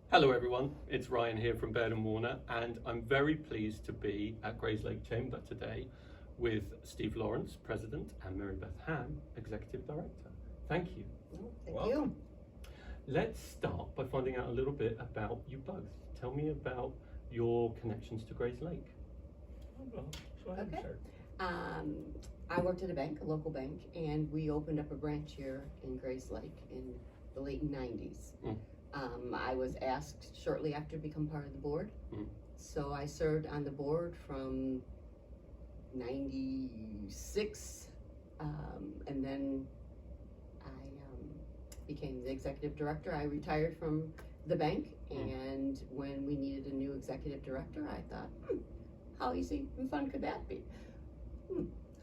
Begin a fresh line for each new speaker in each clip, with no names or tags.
Hello everyone, it's Ryan here from Baird&Warner, and I'm very pleased to be at Grayslake Chamber today with Steve Lawrence, President, and Maribeth Hamm, Executive Director. Thank you.
Thank you.
Let's start by finding out a little bit about you both. Tell me about your connections to Grayslake.
Okay. I worked at a bank, a local bank, and we opened up a branch here in Grayslake in the late 90s. I was asked shortly after to become part of the board. So I served on the board from 96, and then I became the executive director. I retired from the bank, and when we needed a new executive director, I thought, how easy and fun could that be?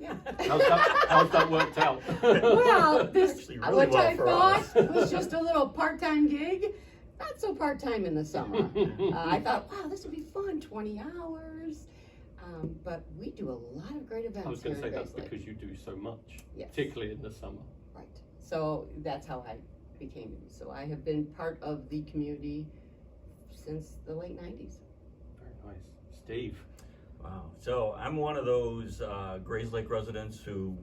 Yeah.
How's that worked out?
Well, this,
Really
which
well
I
for
thought was just a little part-time gig, not so part-time in the summer. I thought, wow, this would be fun, 20 hours. But we do a lot of great events.
I was going to say
here in
that's
Grayslake.
because you do so much,
Yes.
particularly in the summer.
Right. So that's how I became. So I have been part of the community since the late 90s.
Very nice. Steve.
Wow. So I'm one of those Grayslake residents who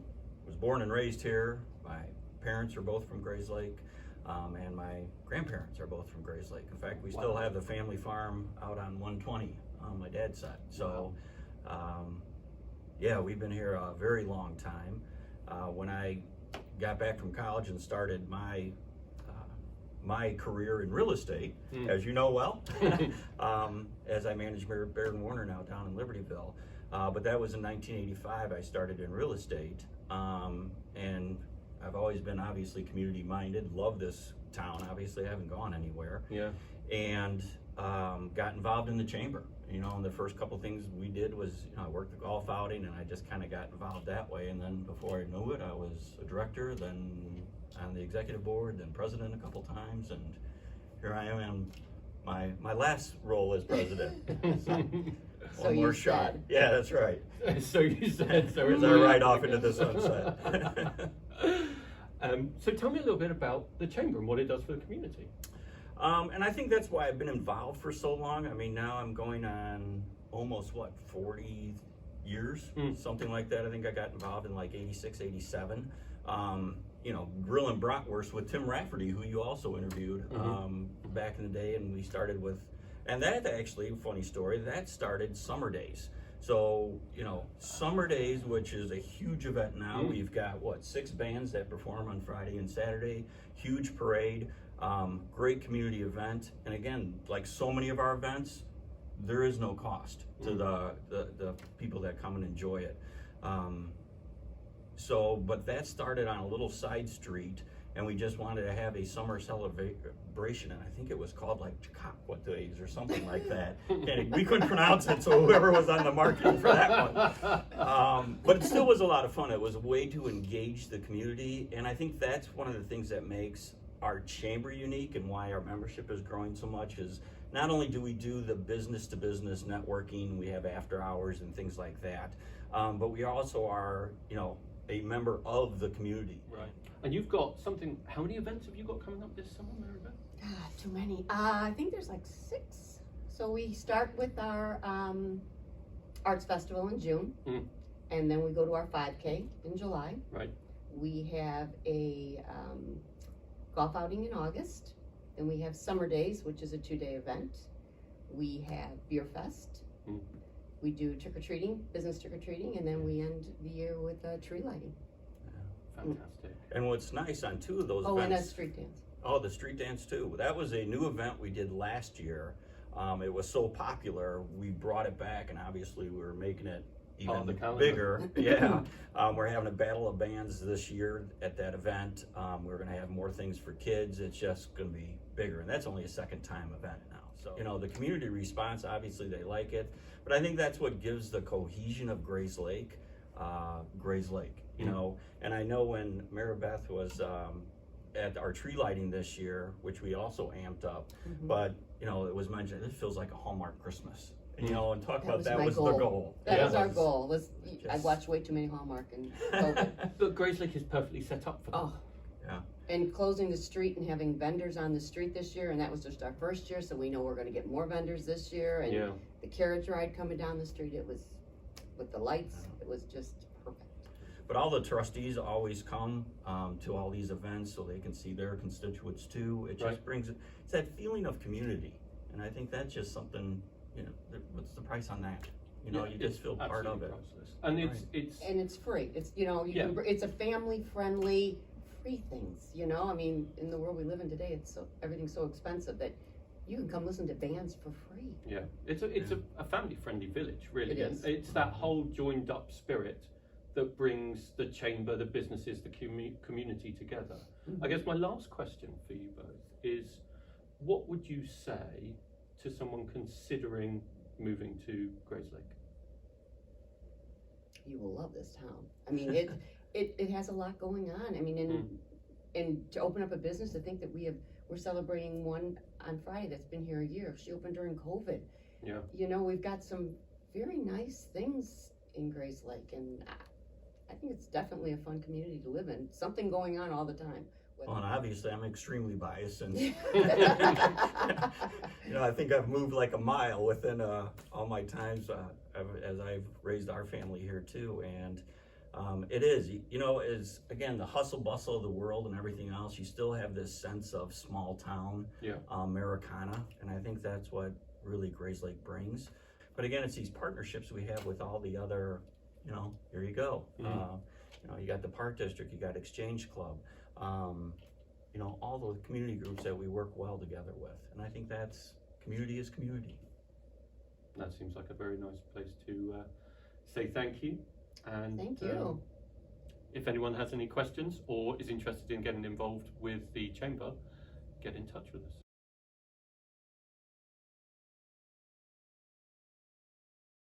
was born and raised here. My parents are both from Grayslake, and my grandparents are both from Grayslake. In fact, we still have the family farm out on 120 on my dad's side. So, yeah, we've been here a very long time. When I got back from college and started my career in real estate, as you know well, as I manage Baird&Warner now down in Libertyville. But that was in 1985. I started in real estate, and I've always been obviously community minded. Love this town. Obviously, I haven't gone anywhere.
Yeah.
And got involved in the chamber. And the first couple things we did was, I worked the golf outing, and I just kind of got involved that way. And then before I knew it, I was a director, then on the executive board, then president a couple times, and here I am in my last role as president.
So
One more
you
shot.
said.
Yeah, that's right.
So you said. So
As I ride off into the sunset.
So tell me a little bit about the chamber and what it does for the community.
And I think that's why I've been involved for so long. I mean, now I'm going on almost 40 years, something like that. I think I got involved in like 86, 87. Grilling bratwurst with Tim Rafferty, who you also interviewed back in the day, and we started with, and that actually, funny story, that started Summer Days. So, Summer Days, which is a huge event now. We've got, 6 bands that perform on Friday and Saturday, huge parade, great community event. And again, like so many of our events, there is no cost to the people that come and enjoy it. But that started on a little side street, and we just wanted to have a summer celebration, and I think it was called like Chautauqua Days or something like that. And we couldn't pronounce it, so whoever was on the marketing for that one. But it still was a lot of fun. It was a way to engage the community, and I think that's one of the things that makes our chamber unique and why our membership is growing so much is not only do we do the business-to-business networking, we have after hours and things like that, but we also are, a member of the community.
Right. And you've got something, how many events have you got coming up this summer, Maribeth?
Too many. I think there's like 6. So we start with our Arts Festival in June, and then we go to our 5K in July.
Right.
We have a golf outing in August. Then we have Summer Days, which is a 2-day event. We have Beer Fest. We do trick-or-treating, business trick-or-treating, and then we end the year with tree lighting.
Fantastic.
And what's nice on 2 of those
Oh, and a
events.
street dance.
Oh, the street dance too. That was a new event we did last year. It was so popular, we brought it back, and obviously we're making it even bigger. Yeah. We're having a battle of bands this year at that event. We're going to have more things for kids. It's just going to be bigger, and that's only a second time event now. So, the community response, obviously they like it, but I think that's what gives the cohesion of Grayslake, and I know when Maribeth was at our tree lighting this year, which we also amped up, but, it was mentioned, it feels like a Hallmark Christmas. And talk about that was the goal.
That was our goal. I watched way too many Hallmark and COVID.
But Grayslake is perfectly set up for that.
Oh,
Yeah.
And closing the street and having vendors on the street this year, and that was just our first year, so we know we're gonna get more vendors this year, and
Yeah.
the carriage ride coming down the street, it was, with the lights, it was just perfect.
But all the trustees always come to all these events so they can see their constituents too. It just
Right.
brings, it's that feeling of community. And I think that's just something, what's the price on that? You
Yeah,
just feel part of
absolutely
it.
priceless. And it's
And it's free, it's, you
Yeah.
can, it's a family-friendly, free things, I mean, in the world we live in today, everything's so expensive that you can come listen to bands for free.
yeah, it's a family-friendly village, really.
It
And
is.
it's that whole joined-up spirit that brings the chamber, the businesses, the community together. I guess my last question for you both is, what would you say to someone considering moving to Grayslake?
You will love this town. I mean, it has a lot going on. I mean, and to open up a business, to think that we're celebrating one on Friday that's been here a year. She opened during COVID.
Yeah.
We've got some very nice things in Grayslake, and I think it's definitely a fun community to live in. Something going on all the time.
Well, and obviously I'm extremely biased since, I think I've moved like a mile within all my times as I've raised our family here too. And it is, is again, the hustle bustle of the world and everything else, you still have this sense of small town, Americana. And I think that's what really Grayslake brings. But again, it's these partnerships we have with all the other, here you go. You got the Park District, you got Exchange Club, all those community groups that we work well together with. And I think community is community.
That seems like a very nice place to say thank you. And
Thank you.
If anyone has any questions or is interested in getting involved with the chamber, get in touch with us.